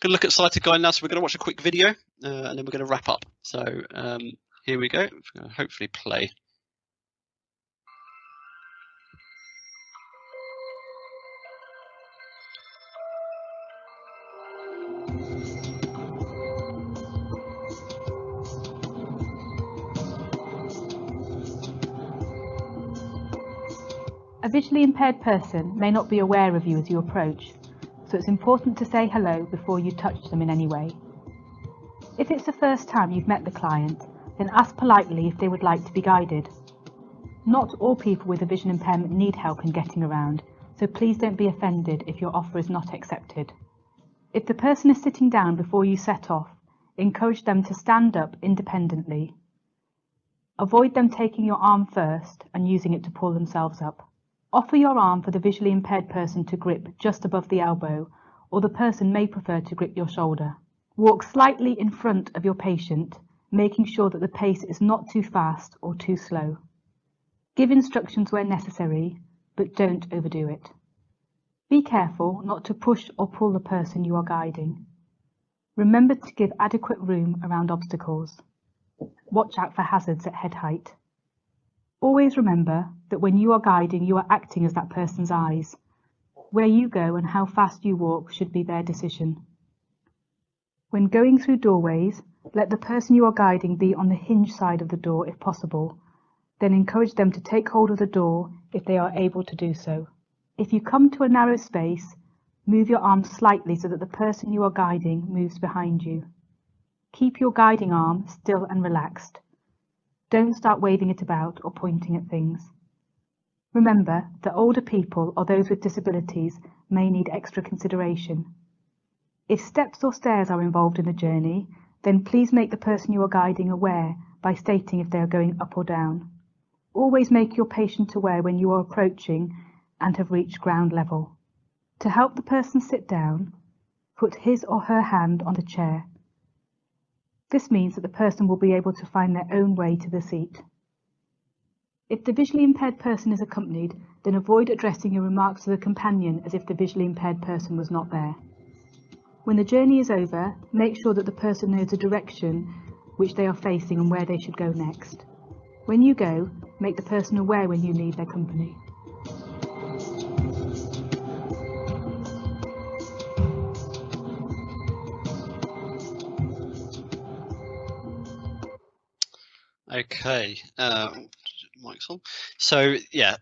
going to look at sighted guide now, so we're going to watch a quick video and then we're going to wrap up. So here we go. We're going to hopefully play. A visually impaired person may not be aware of you as you approach, so it's important to say hello before you touch them in any way. If it's the first time you've met the client, then ask politely if they would like to be guided. Not all people with a vision impairment need help in getting around, so please don't be offended if your offer is not accepted. If the person is sitting down before you set off, encourage them to stand up independently. Avoid them taking your arm first and using it to pull themselves up. Offer your arm for the visually impaired person to grip just above the elbow, or the person may prefer to grip your shoulder. Walk slightly in front of your patient, making sure that the pace is not too fast or too slow. Give instructions where necessary, but don't overdo it. Be careful not to push or pull the person you are guiding. Remember to give adequate room around obstacles. Watch out for hazards at head height. Always remember that when you are guiding, you are acting as that person's eyes. Where you go and how fast you walk should be their decision. When going through doorways, let the person you are guiding be on the hinge side of the door if possible. Then encourage them to take hold of the door if they are able to do so. If you come to a narrow space, move your arm slightly so that the person you are guiding moves behind you. Keep your guiding arm still and relaxed. Don't start waving it about or pointing at things. Remember that older people or those with disabilities may need extra consideration. If steps or stairs are involved in the journey, then please make the person you are guiding aware by stating if they are going up or down. Always make your patient aware when you are approaching and have reached ground level. To help the person sit down, put his or her hand on the chair. This means that the person will be able to find their own way to the seat. If the visually impaired person is accompanied, then avoid addressing your remarks to the companion as if the visually impaired person was not there. When the journey is over, make sure that the person knows the direction which they are facing and where they should go next. When you go, make the person aware when you leave their company. Okay, mic's on. So yeah,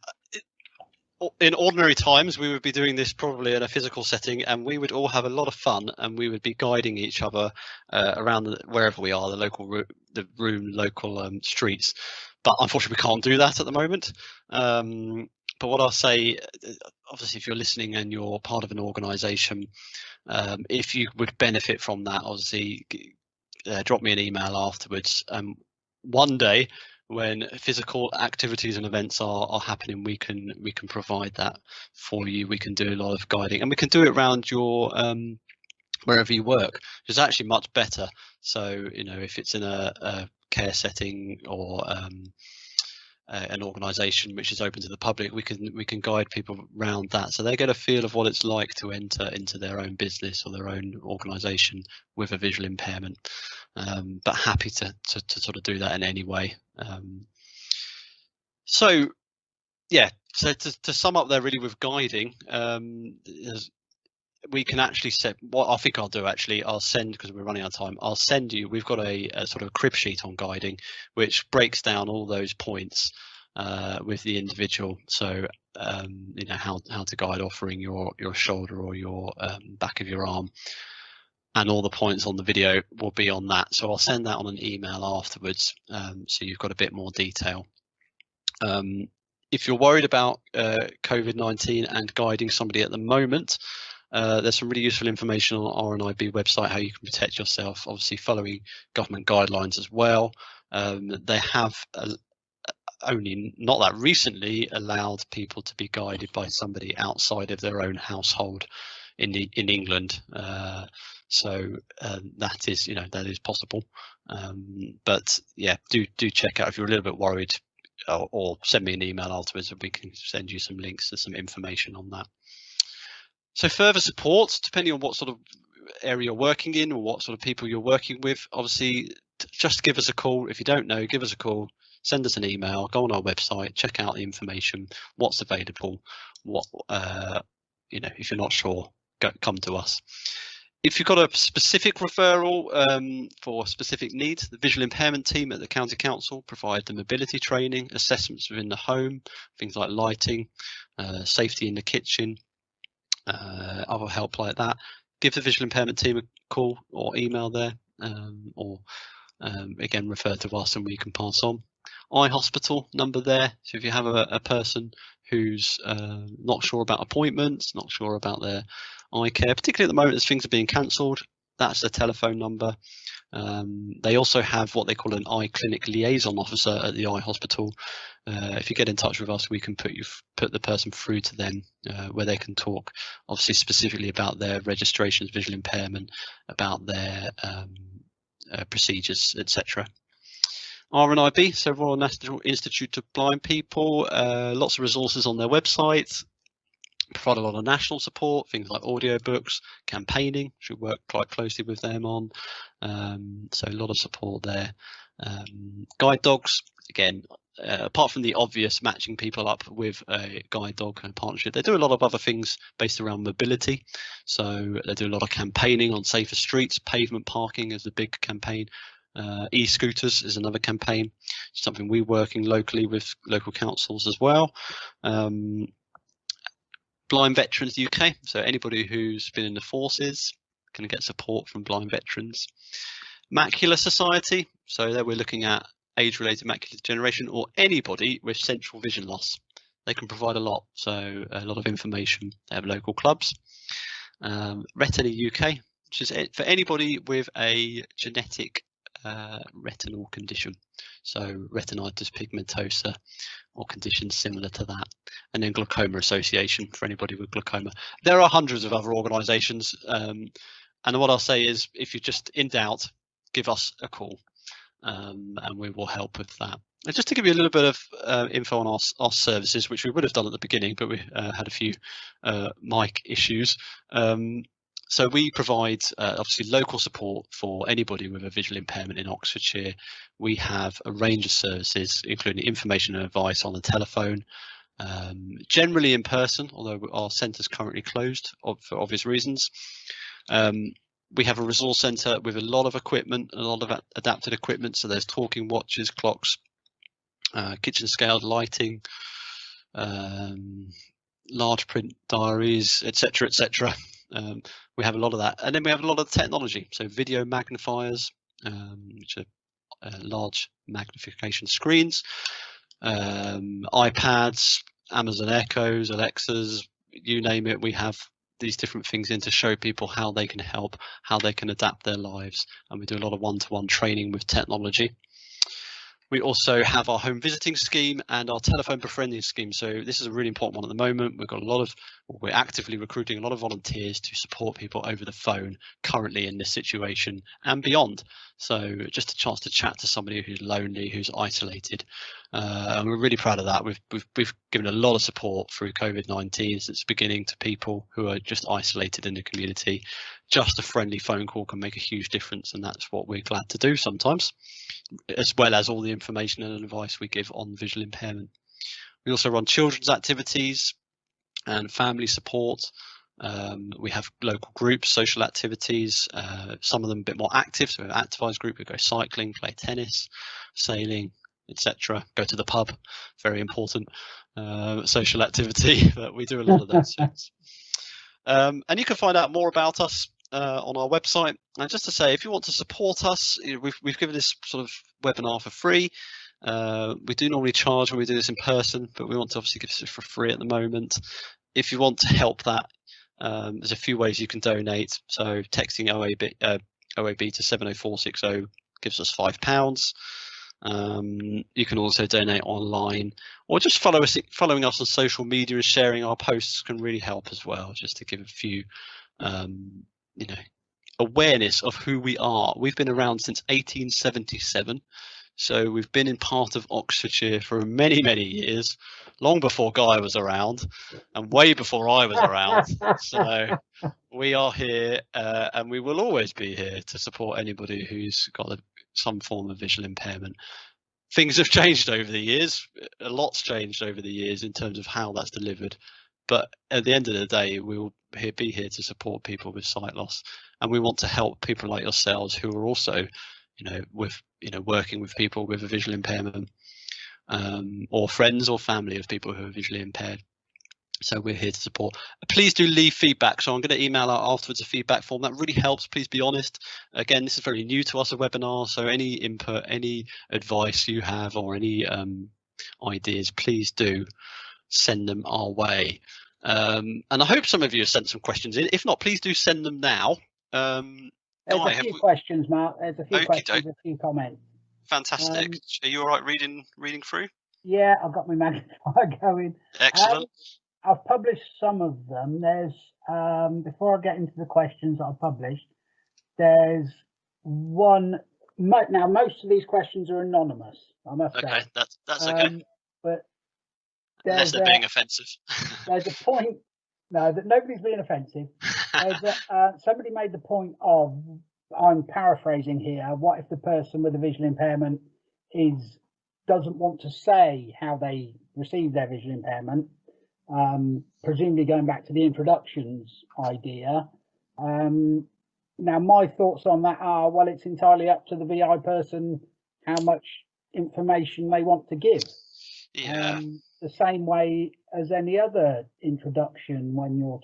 in ordinary times we would be doing this probably in a physical setting, and we would all have a lot of fun, and we would be guiding each other around wherever we are, the local local streets. But unfortunately, we can't do that at the moment. But what I'll say, obviously, if you're listening and you're part of an organisation, if you would benefit from that, obviously, drop me an email afterwards. One day, when physical activities and events are happening, we can provide that for you. We can do a lot of guiding, and we can do it around your wherever you work, which is actually much better. So you know, if it's in a care setting or an organisation which is open to the public, we can guide people around that, so they get a feel of what it's like to enter into their own business or their own organisation with a visual impairment. But happy to sort of do that in any way. So yeah, so to sum up there really with guiding, we can actually set what I think I'll do. Actually, I'll send, because we're running out of time, I'll send you, we've got a sort of crib sheet on guiding which breaks down all those points with the individual. So you know, how to guide offering your shoulder or your back of your arm, and all the points on the video will be on that. So I'll send that on an email afterwards, so you've got a bit more detail. If you're worried about COVID-19 and guiding somebody at the moment, there's some really useful information on our rnib website, how you can protect yourself, obviously following government guidelines as well. They have only not that recently allowed people to be guided by somebody outside of their own household in England. So that is, you know, that is possible. But yeah, do check out if you're a little bit worried, or send me an email afterwards and we can send you some links to some information on that. So further support, depending on what sort of area you're working in or what sort of people you're working with, obviously just give us a call. If you don't know, give us a call, send us an email, go on our website, check out the information, what's available, what if you're not sure, come to us. If you've got a specific referral for specific needs, the visual impairment team at the County Council provide the mobility training, assessments within the home, things like lighting, safety in the kitchen, other help like that. Give the visual impairment team a call or email there, or again refer to us and we can pass on. iHospital number there, so if you have a person who's not sure about appointments, not sure about their eye care, particularly at the moment as things are being cancelled, that's the telephone number. They also have what they call an eye clinic liaison officer at the iHospital. If you get in touch with us, we can put the person through to them, where they can talk obviously specifically about their registrations, visual impairment, about their procedures, etc. rnib, so Royal National Institute of Blind People, lots of resources on their website, provide a lot of national support, things like audiobooks, campaigning, which we work quite closely with them on, so a lot of support there. Guide dogs, again, apart from the obvious matching people up with a guide dog and partnership, they do a lot of other things based around mobility. So they do a lot of campaigning on safer streets. Pavement parking is a big campaign. E-scooters is another campaign, something we're working locally with local councils as well. Blind Veterans UK, so anybody who's been in the forces can get support from blind veterans. Macular Society, so there we're looking at age-related macular degeneration or anybody with central vision loss. They can provide a lot, so a lot of information. They have local clubs. Retina UK, which is for anybody with a genetic retinal condition, so retinitis pigmentosa or conditions similar to that. And then Glaucoma Association for anybody with glaucoma. There are hundreds of other organisations, and what I'll say is, if you're just in doubt, give us a call, and we will help with that. And just to give you a little bit of info on our services, which we would have done at the beginning, but we had a few mic issues. So we provide obviously local support for anybody with a visual impairment in Oxfordshire. We have a range of services, including information and advice on the telephone, generally in person, although our centre is currently closed for obvious reasons. We have a resource centre with a lot of equipment, a lot of adapted equipment. So there's talking watches, clocks, kitchen scaled lighting, large print diaries, etc., etc. We have a lot of that, and then we have a lot of technology, so video magnifiers, which are large magnification screens, iPads, Amazon Echoes, Alexas, you name it. We have these different things in to show people how they can help, how they can adapt their lives, and we do a lot of one-to-one training with technology. We also have our home visiting scheme and our telephone befriending scheme. So this is a really important one at the moment. We're actively recruiting a lot of volunteers to support people over the phone currently in this situation and beyond. So just a chance to chat to somebody who's lonely, who's isolated. And we're really proud of that. We've given a lot of support through COVID-19 since the beginning to people who are just isolated in the community. Just a friendly phone call can make a huge difference, and that's what we're glad to do sometimes, as well as all the information and advice we give on visual impairment. We also run children's activities and family support. We have local groups, social activities, some of them a bit more active. So we have an activised group who go cycling, play tennis, sailing, etc. Go to the pub, very important social activity, but we do a lot of those things. And you can find out more about us on our website. And just to say, if you want to support us, we've given this sort of webinar for free. We do normally charge when we do this in person, but we want to obviously give this for free at the moment. If you want to help that, there's a few ways you can donate. So texting OAB to 70460 gives us £5. You can also donate online, or just following us on social media and sharing our posts can really help as well, just to give a few awareness of who we are. We've been around since 1877, so we've been in part of Oxfordshire for many years, long before Guy was around and way before I was around. So we are here, and we will always be here to support anybody who's got some form of visual impairment. Things have changed over the years. A lot's changed over the years in terms of how that's delivered. But at the end of the day, we will be here to support people with sight loss, and we want to help people like yourselves who are also, working with people with a visual impairment, or friends or family of people who are visually impaired. So we're here to support. Please do leave feedback. So I'm going to email out afterwards a feedback form. That really helps. Please be honest. Again, this is very new to us, a webinar. So any input, any advice you have, or any ideas, please do send them our way. And I hope some of you have sent some questions in. If not, please do send them now. There's a few questions, Mark. There's a few questions, a few comments. Fantastic. Are you all right reading through? Yeah, I've got my magnifier going. Excellent. I've published some of them. There's before I get into the questions that I've published, there's one. Now, most of these questions are anonymous, I must say. Okay, that's okay. But unless they're being offensive. There's a point. No, that nobody's being offensive. Somebody made the point of, I'm paraphrasing here, what if the person with a visual impairment doesn't want to say how they received their visual impairment? Presumably going back to the introductions idea. Now, my thoughts on that are, well, it's entirely up to the VI person how much information they want to give. Yeah. The same way as any other introduction when you're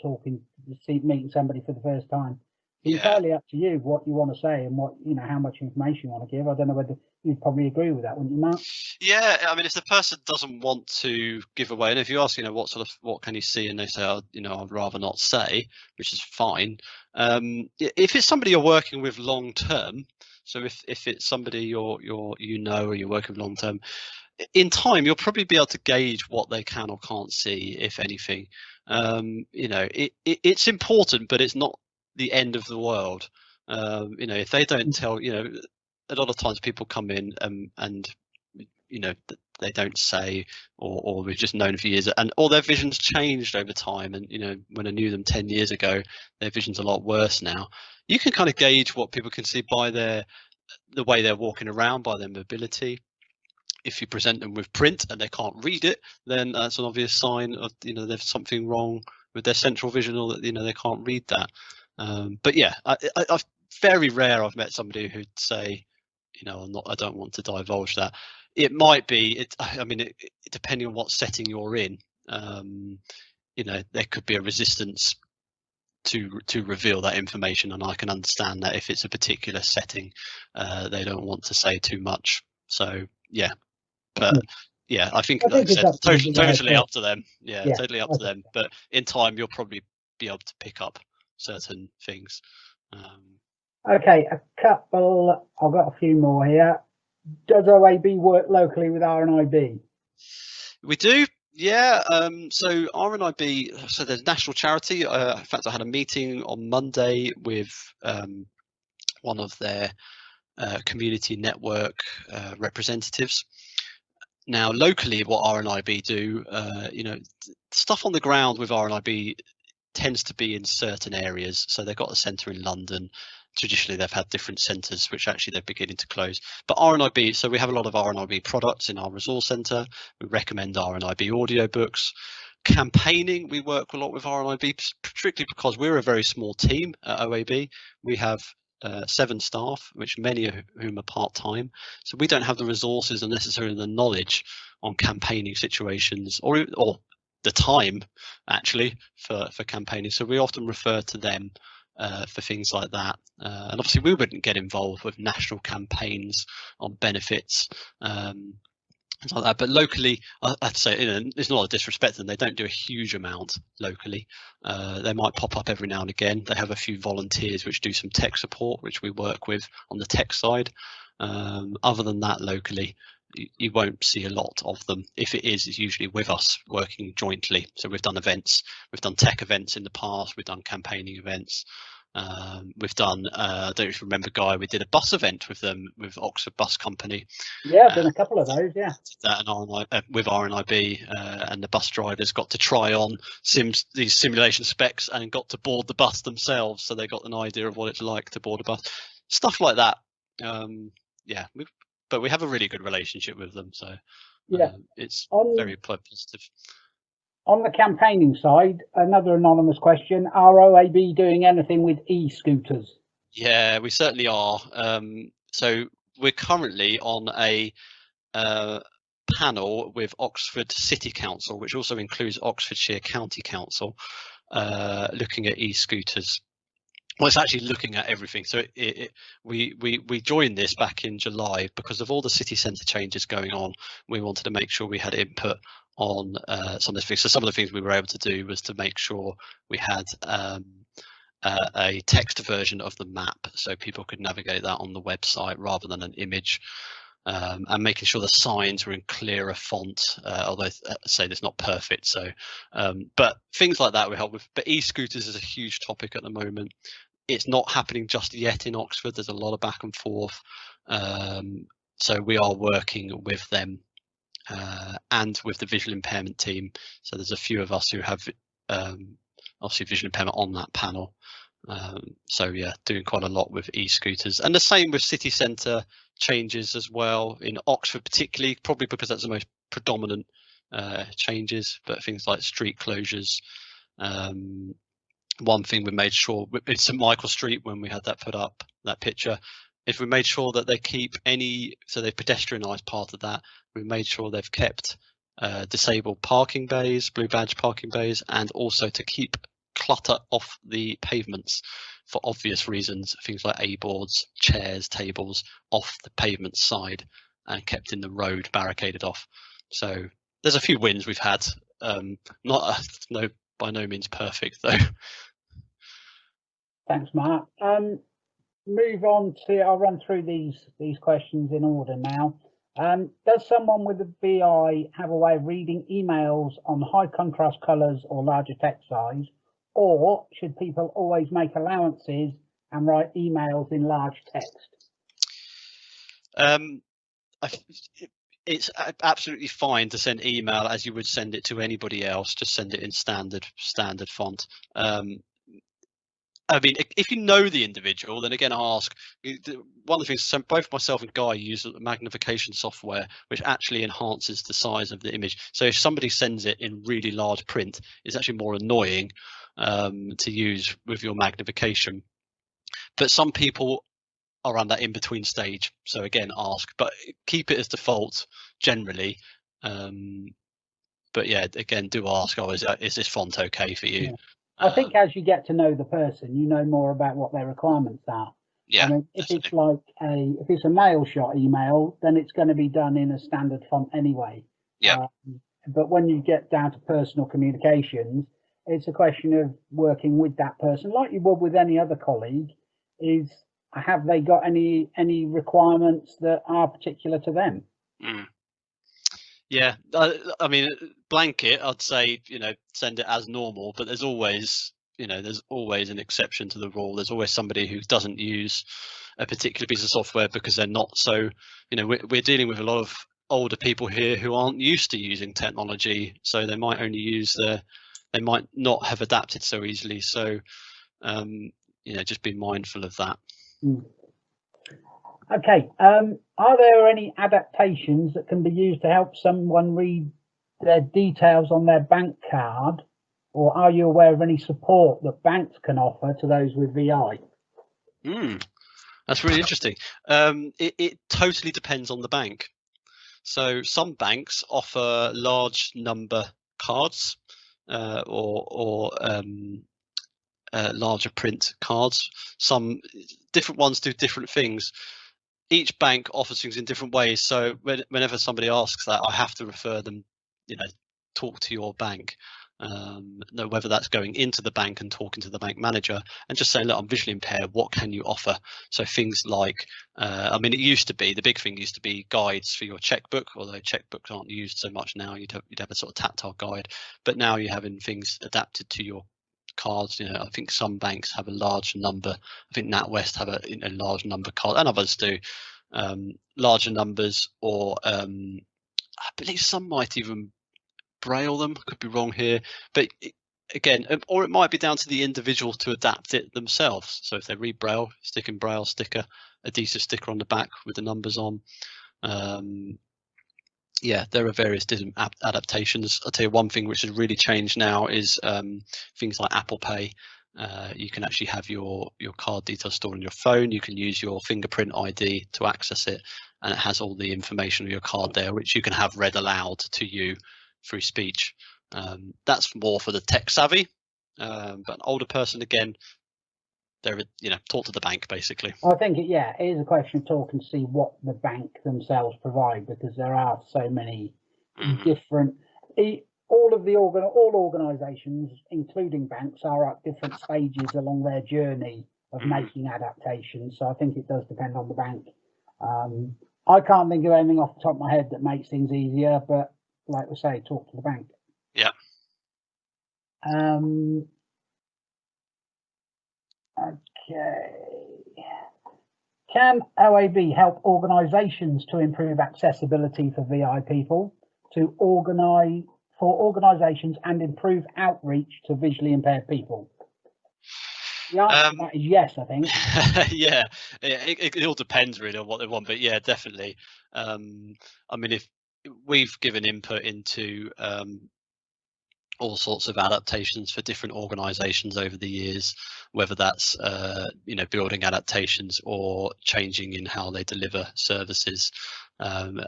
meeting somebody for the first time. It's entirely up to you what you want to say and how much information you want to give. I don't know whether you'd probably agree with that, wouldn't you, Mark? Yeah, I mean, if the person doesn't want to give away, and if you ask, what can you see, and they say, I'd rather not say, which is fine. If it's somebody you're working with long term, so if it's somebody or you're working with long term, in time you'll probably be able to gauge what they can or can't see, if anything. It's important, but it's not the end of the world. If they don't tell, a lot of times people come in and they don't say, or we've just known for years, and all their vision's changed over time. And when I knew them 10 years ago, their vision's a lot worse now. You can kind of gauge what people can see by the way they're walking around, by their mobility. If you present them with print and they can't read it, then that's an obvious sign of there's something wrong with their central vision, or that they can't read that. But yeah, I've very rare I've met somebody who'd say, I don't want to divulge that. It might be, depending on what setting you're in, there could be a resistance to reveal that information, and I can understand that if it's a particular setting, they don't want to say too much. So yeah, but yeah, I think like I said, totally up to them. Yeah, totally up to them. But in time, you'll probably be able to pick up certain things. Okay, I've got a few more here. Does OAB work locally with rnib? We do, yeah. So rnib, so there's a national charity. In fact, I had a meeting on Monday with one of their community network representatives. Now, locally, what rnib do, stuff on the ground with rnib tends to be in certain areas. So they've got a centre in London. Traditionally, they've had different centres, which actually they're beginning to close. But rnib, so we have a lot of rnib products in our resource centre. We recommend rnib audiobooks. Campaigning, we work a lot with rnib, strictly because we're a very small team at OAB. We have 7 staff, which many of whom are part-time. So we don't have the resources and necessarily the knowledge on campaigning situations, or the time actually for campaigning. So we often refer to them for things like that. And obviously we wouldn't get involved with national campaigns on benefits, things like that. But locally, I'd say, it's not a disrespect to them. They don't do a huge amount locally. They might pop up every now and again. They have a few volunteers which do some tech support, which we work with on the tech side. Other than that, locally, you won't see a lot of them. If it is, it's usually with us working jointly. So we've done events, we've done tech events in the past, we've done campaigning events. We've done, I don't know if you remember, Guy, we did a bus event with them, with Oxford Bus Company. Yeah, I've done a couple of those, yeah. That and with rnib, and the bus drivers got to try on these simulation specs and got to board the bus themselves, so they got an idea of what it's like to board a bus, stuff like that. Yeah, but we have a really good relationship with them, so yeah, it's on, very positive. On the campaigning side, another anonymous question: are OAB doing anything with e-scooters? Yeah, we certainly are. So we're currently on a panel with Oxford City Council, which also includes Oxfordshire County Council, looking at e-scooters. Well, it's actually looking at everything. So we joined this back in July because of all the city centre changes going on. We wanted to make sure we had input on some of the things. So some of the things we were able to do was to make sure we had a text version of the map, so people could navigate that on the website rather than an image. And making sure the signs were in clearer font, although say that's not perfect. So, but things like that we help with. But e-scooters is a huge topic at the moment. It's not happening just yet in Oxford. There's a lot of back and forth. So we are working with them and with the visual impairment team. So there's a few of us who have obviously visual impairment on that panel. So yeah, doing quite a lot with e-scooters, and the same with city centre changes as well in Oxford, particularly, probably because that's the most predominant changes. But things like street closures. One thing we made sure in St Michael Street, when we had that put up, that picture, is we made sure that they keep so they've pedestrianised part of that. We made sure they've kept disabled parking bays, blue badge parking bays, and also to keep clutter off the pavements for obvious reasons, things like A-boards, chairs, tables off the pavement side and kept in the road, barricaded off. So there's a few wins we've had. By no means perfect though. Thanks, Mark. Move on to, I'll run through these questions in order now. Does someone with a VI have a way of reading emails on high contrast colours or larger text size, or should people always make allowances and write emails in large text? It's absolutely fine to send email as you would send it to anybody else. Just send it in standard font. I mean, if you know the individual, then again, ask. One of the things, both myself and Guy use magnification software, which actually enhances the size of the image. So if somebody sends it in really large print, it's actually more annoying to use with your magnification. But some people are on that in-between stage. So again, ask, but keep it as default generally. But yeah, again, do ask. Oh, is this font okay for you? Yeah. I think as you get to know the person, you know more about what their requirements are. Yeah. I mean, if it's like if it's a mail shot email, then it's going to be done in a standard font anyway. Yeah. But when you get down to personal communications, it's a question of working with that person, like you would with any other colleague. Is have they got any requirements that are particular to them? Yeah, I mean, blanket, I'd say, send it as normal, but there's always an exception to the rule. There's always somebody who doesn't use a particular piece of software because they're not so, we're dealing with a lot of older people here who aren't used to using technology, so they might only use they might not have adapted so easily. So, just be mindful of that. Okay, are there any adaptations that can be used to help someone read their details on their bank card, or are you aware of any support that banks can offer to those with VI? That's really interesting. It totally depends on the bank. So some banks offer large number cards or larger print cards. Some different ones do different things. Each bank offers things in different ways. So whenever somebody asks that, I have to refer them, talk to your bank. Whether that's going into the bank and talking to the bank manager and just saying, look, I'm visually impaired, what can you offer? So things like, it used to be, the big thing used to be guides for your checkbook, although checkbooks aren't used so much now. You'd have a sort of tactile guide, but now you're having things adapted to your cards. You know, I think some banks have a large number. I think NatWest have a large number card, and others do larger numbers, or I believe some might even braille them. I could be wrong here, but again, or it might be down to the individual to adapt it themselves. So if they read braille, stick in braille sticker, adhesive sticker on the back with the numbers on. Yeah, there are various different adaptations. I'll tell you one thing which has really changed now is things like Apple Pay. You can actually have your card details stored on your phone. You can use your fingerprint ID to access it, and it has all the information of your card there, which you can have read aloud to you through speech. That's more for the tech savvy, but an older person, again, they're, you know, talk to the bank basically. I think it is a question of talking to see what the bank themselves provide, because there are so many different. All organisations, including banks, are at different stages along their journey of making adaptations. So I think it does depend on the bank. I can't think of anything off the top of my head that makes things easier, but like we say, talk to the bank. Yeah. Okay. Can OAB help organisations to improve accessibility for VI people, to organisations and improve outreach to visually impaired people? The answer to that is yes, I think. Yeah, it all depends really on what they want, but yeah, definitely. I mean, if we've given input into all sorts of adaptations for different organisations over the years, whether that's you know, building adaptations or changing in how they deliver services, and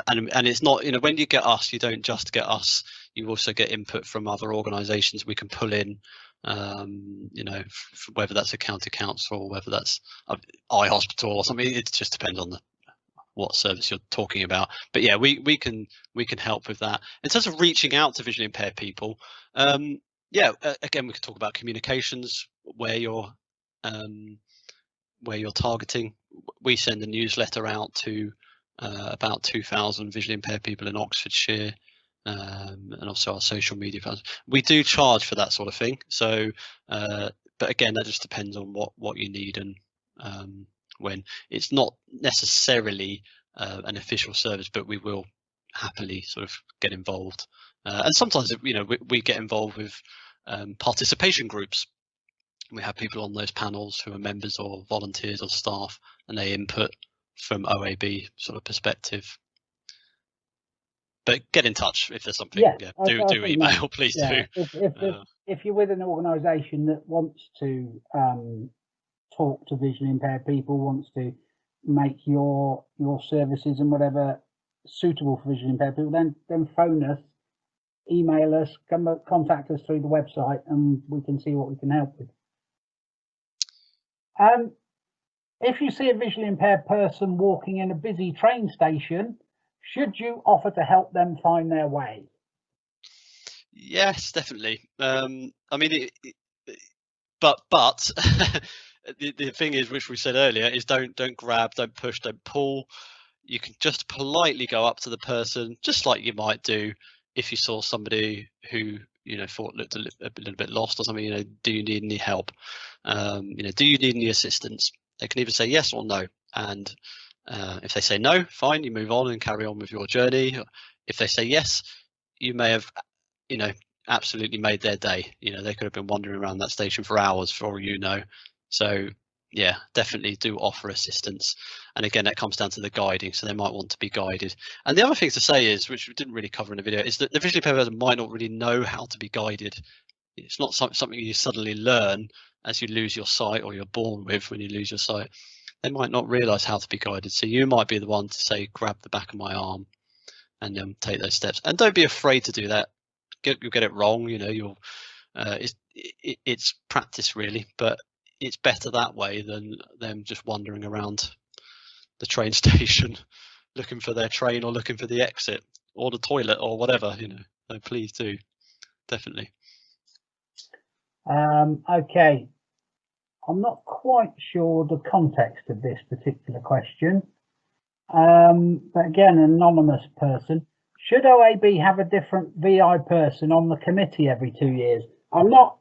it's not, you know, when you get us, you don't just get us, you also get input from other organisations we can pull in, you know, whether that's a county council, whether that's eye hospital or something. It just depends on what service you're talking about, but yeah, we can help with that. In terms of reaching out to visually impaired people, yeah, again, we could talk about communications, where you're targeting. We send a newsletter out to about 2,000 visually impaired people in Oxfordshire, and also our social media plans. We do charge for that sort of thing, so but again, that just depends on what you need, and when it's not necessarily an official service, but we will happily sort of get involved, and sometimes, you know, we get involved with participation groups. We have people on those panels who are members or volunteers or staff, and they input from OAB sort of perspective. But get in touch if there's something. Yeah, do email, please do. If you're with an organisation that wants to talk to visually impaired people, wants to make your services and whatever suitable for visually impaired people, then phone us, email us, contact us through the website, and we can see what we can help with. If you see a visually impaired person walking in a busy train station, should you offer to help them find their way? Yes, definitely. I mean, but the thing is, which we said earlier, is don't grab, don't push, don't pull. You can just politely go up to the person, just like you might do if you saw somebody who, you know, looked a little bit lost or something. You know, do you need any help? You know, do you need any assistance? They can either say yes or no, and if they say no, fine, you move on and carry on with your journey. If they say yes, you may have, you know, absolutely made their day. You know, they could have been wandering around that station for hours for all you know. So yeah, definitely do offer assistance. And again, that comes down to the guiding, so they might want to be guided. And the other thing to say is, which we didn't really cover in the video, is that the visually impaired person might not really know how to be guided. It's not something you suddenly learn as you lose your sight, or you're born with when you lose your sight. They might not realise how to be guided, so you might be the one to say, grab the back of my arm, and take those steps. And don't be afraid to do that. You'll get it wrong, you know. You'll it's practice really, but it's better that way than them just wandering around the train station looking for their train, or looking for the exit, or the toilet, or whatever, you know. So please do, definitely. Okay, I'm not quite sure the context of this particular question, but again, an anonymous person. Should OAB have a different VI person on the committee every 2 years? I'm not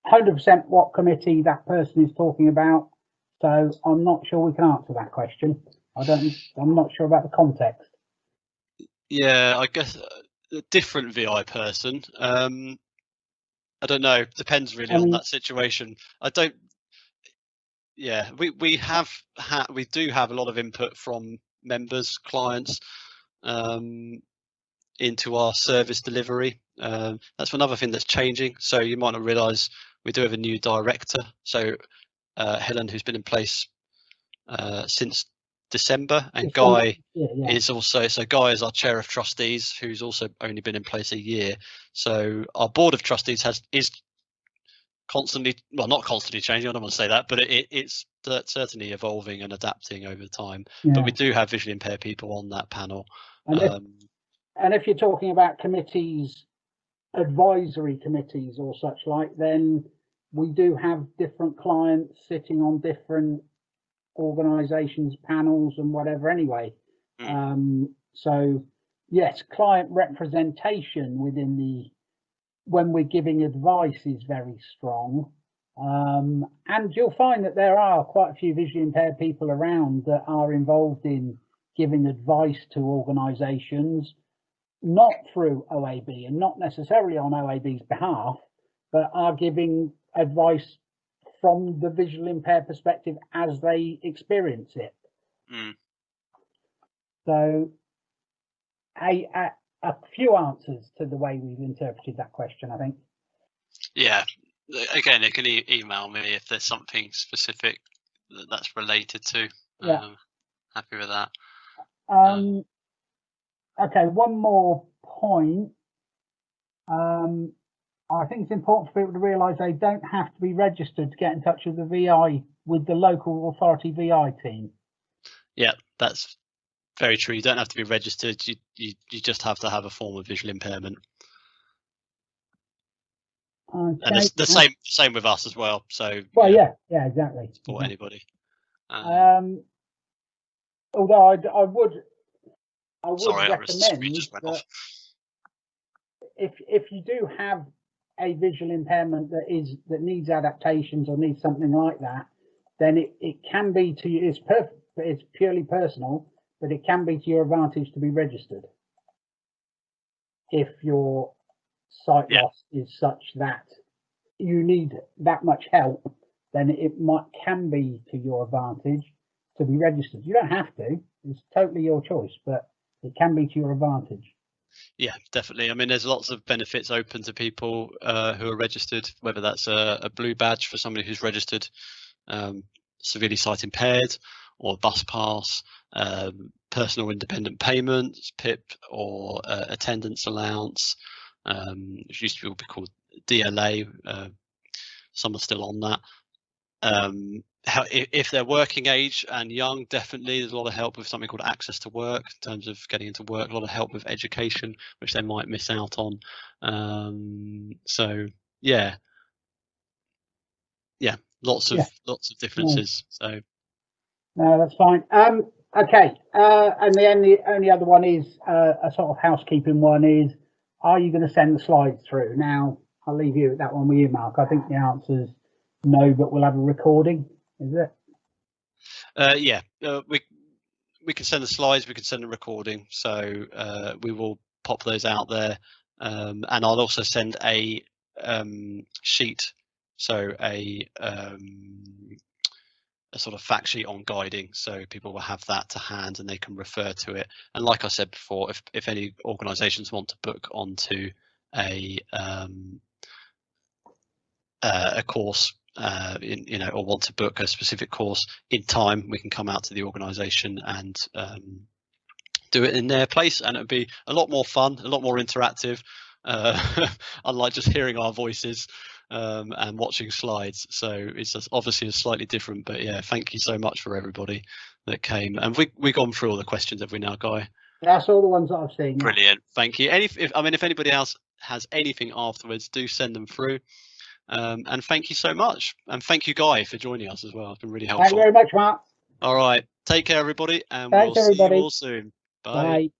100% what committee that person is talking about. So I'm not sure we can answer that question. I'm not sure about the context. Yeah, I guess a different VI person. I don't know. Depends really on that situation. I don't. Yeah, we do have a lot of input from members, clients, into our service delivery. That's another thing that's changing. So you might not realise we do have a new director. So Helen, who's been in place since December, and Guy is also, so Guy is our chair of trustees, who's also only been in place a year. So our board of trustees is constantly, well, not constantly changing, I don't want to say that, but it's certainly evolving and adapting over time. But we do have visually impaired people on that panel. And if you're talking about committees, advisory committees or such like, then we do have different clients sitting on different organisations, panels and whatever anyway. So yes, client representation when we're giving advice is very strong. And you'll find that there are quite a few visually impaired people around that are involved in giving advice to organisations, not through OAB and not necessarily on OAB's behalf, but are giving advice from the visually impaired perspective as they experience it. So a few answers to the way we've interpreted that question, I think. Yeah, again, you can email me if there's something specific that's related to. Happy with that. Okay, one more point. I think it's important for people to realise they don't have to be registered to get in touch with the VI, with the local authority VI team. Yeah, that's very true. You don't have to be registered. You just have to have a form of visual impairment. Okay. And the same with us as well. So yeah, exactly. For anybody. Although I would sorry, recommend that if you do have a visual impairment that needs adaptations or needs something like that, then it can be to you. It's purely personal, but it can be to your advantage to be registered if your sight loss is such that you need that much help. Then it can be to your advantage to be registered. You don't have to. It's totally your choice, but it can be to your advantage. Yeah, definitely. I mean, there's lots of benefits open to people who are registered, whether that's a blue badge for somebody who's registered severely sight impaired, or a bus pass, personal independent payments, PIP, or attendance allowance, which used to be called DLA. Some are still on that. If they're working age and young, definitely there's a lot of help with something called access to work in terms of getting into work, a lot of help with education, which they might miss out on. So yeah, lots of differences. So no, that's fine. Okay, and the only other one is a sort of housekeeping one is, are you going to send the slides through? Now I'll leave you with that one with you, Mark. I think the answer's no, but we'll have a recording. Is it? We can send the slides, we can send a recording, so we will pop those out there, and I'll also send a sheet, so a sort of fact sheet on guiding, so people will have that to hand and they can refer to it. And like I said before, if any organisations want to book onto a course, or want to book a specific course in time, we can come out to the organisation and do it in their place, and it'll be a lot more fun, a lot more interactive, unlike just hearing our voices and watching slides. So it's obviously slightly different, but yeah, thank you so much for everybody that came, and we've gone through all the questions, have we now, Guy? That's all the ones that I've seen. Brilliant, thank you. If anybody else has anything afterwards, do send them through. And thank you so much, and thank you, Guy, for joining us as well. It's been really helpful. Thank you very much, Mark. All right, take care, everybody, and we'll see you all soon. Bye.